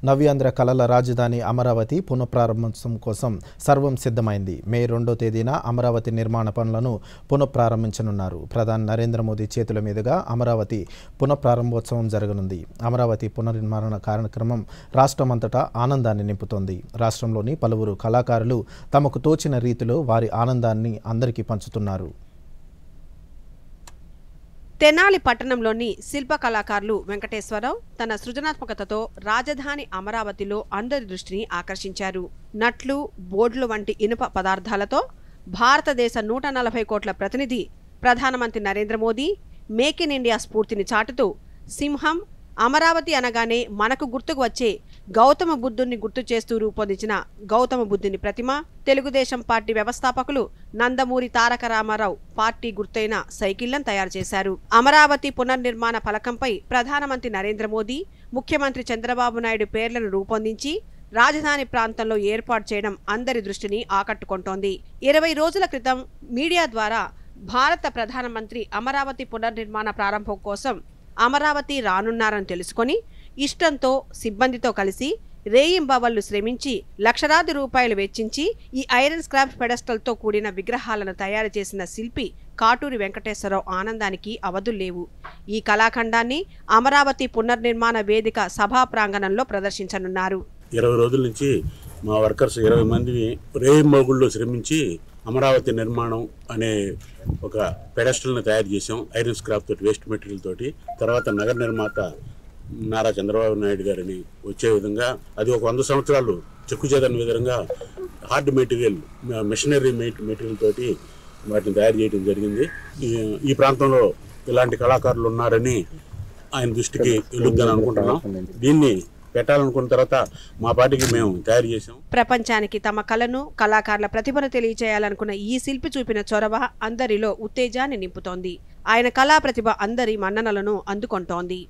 నవ్యాంధ్ర కళల రాజధాని అమరావతి పునఃప్రారంభోత్సవం కోసం సర్వం సిద్ధమైంది. మే 2వ తేదీన అమరావతి నిర్మాణ పనులను పునఃప్రారంభించనున్నారు. ప్రధాని నరేంద్ర మోదీ చేతుల మీదుగా అమరావతి పునఃప్రారంభోత్సవం జరగనుంది. అమరావతి పునర్నిర్మాణ కార్యక్రమం రాష్ట్రమంతటా ఆనందాన్ని నింపుతోంది. రాష్ట్రంలోని పలువురు కళాకారులు తమకు తోచిన రీతిలో వారి ఆనందాన్ని అందరికీ పంచుతున్నారు. తెనాలి పట్టణంలోని శిల్ప కళాకారులు వెంకటేశ్వరరావు తన సృజనాత్మకతతో రాజధాని అమరావతిలో అందరి దృష్టిని ఆకర్షించారు. నట్లు, బోర్డులు వంటి ఇనుప పదార్థాలతో భారతదేశ 140 కోట్ల ప్రతినిధి ప్రధానమంత్రి Narendra Modi make in India స్ఫూర్తిని చాటుతూ సింహం, అమరావతి అనగానే మనకు గుర్తుకు వచ్చే గౌతమ బుద్ధుని గుర్తు చేస్తూ రూపొందించిన గౌతమ బుద్ధుని ప్రతిమ, తెలుగుదేశం పార్టీ వ్యవస్థాపకులు నందమూరి తారక రామారావు పార్టీ గుర్తైన సైకిళ్లను తయారు చేశారు. అమరావతి పునర్నిర్మాణ ఫలకంపై ప్రధానమంత్రి నరేంద్ర మోదీ, ముఖ్యమంత్రి చంద్రబాబు నాయుడు పేర్లను రూపొందించి రాజధాని ప్రాంతంలో ఏర్పాటు చేయడం అందరి దృష్టిని ఆకట్టుకుంటోంది. 20 రోజుల క్రితం మీడియా ద్వారా భారత ప్రధానమంత్రి అమరావతి పునర్నిర్మాణ ప్రారంభం కోసం అమరావతి రానున్నారని తెలుసుకొని ఇష్టంతో సిబ్బందితో కలిసి రేయింబవళ్లు శ్రమించి లక్షలాది రూపాయలు వెచ్చించి ఈ ఐరన్ స్క్రాప్ పెడస్టల్తో కూడిన విగ్రహాలను తయారు చేసిన శిల్పి కాటూరి వెంకటేశ్వరరావు ఆనందానికి అవధుల్లేవు. ఈ కళాఖండాన్ని అమరావతి పునర్నిర్మాణ వేదిక సభా ప్రాంగణంలో ప్రదర్శించనున్నారు. 20 రోజుల నుంచి మా వర్కర్స్ 20 మంది రేయింబవళ్లు శ్రమించి అమరావతి నిర్మాణం అనే ఒక పెడస్టల్ని తయారు చేసాం. ఐరన్ స్క్రాప్ తోటి, వేస్ట్ మెటీరియల్ తోటి. తర్వాత నగర నిర్మాత నారా చంద్రబాబు నాయుడు గారిని వచ్చే విధంగా అది ఒక 100 సంవత్సరాలు చెక్కు చెదరని విధంగా హార్డ్ మెటీరియల్, మెషినరీ మెటీరియల్ తోటి వాటిని తయారు చేయడం జరిగింది. ఈ ప్రాంతంలో ఇలాంటి కళాకారులు ఉన్నారని ఆయన దృష్టికి వెళ్తుందని అనుకుంటున్నాం. దీన్ని పెట్టాలనుకున్న తర్వాత మా పార్టీకి మేము తయారు చేసాం. ప్రపంచానికి తమ కళను, కళాకారుల ప్రతిభను తెలియజేయాలనుకున్న ఈ శిల్పి చూపిన చొరవ అందరిలో ఉత్తేజాన్ని నింపుతోంది. ఆయన కళా ప్రతిభ అందరి మన్ననలను అందుకుంటోంది.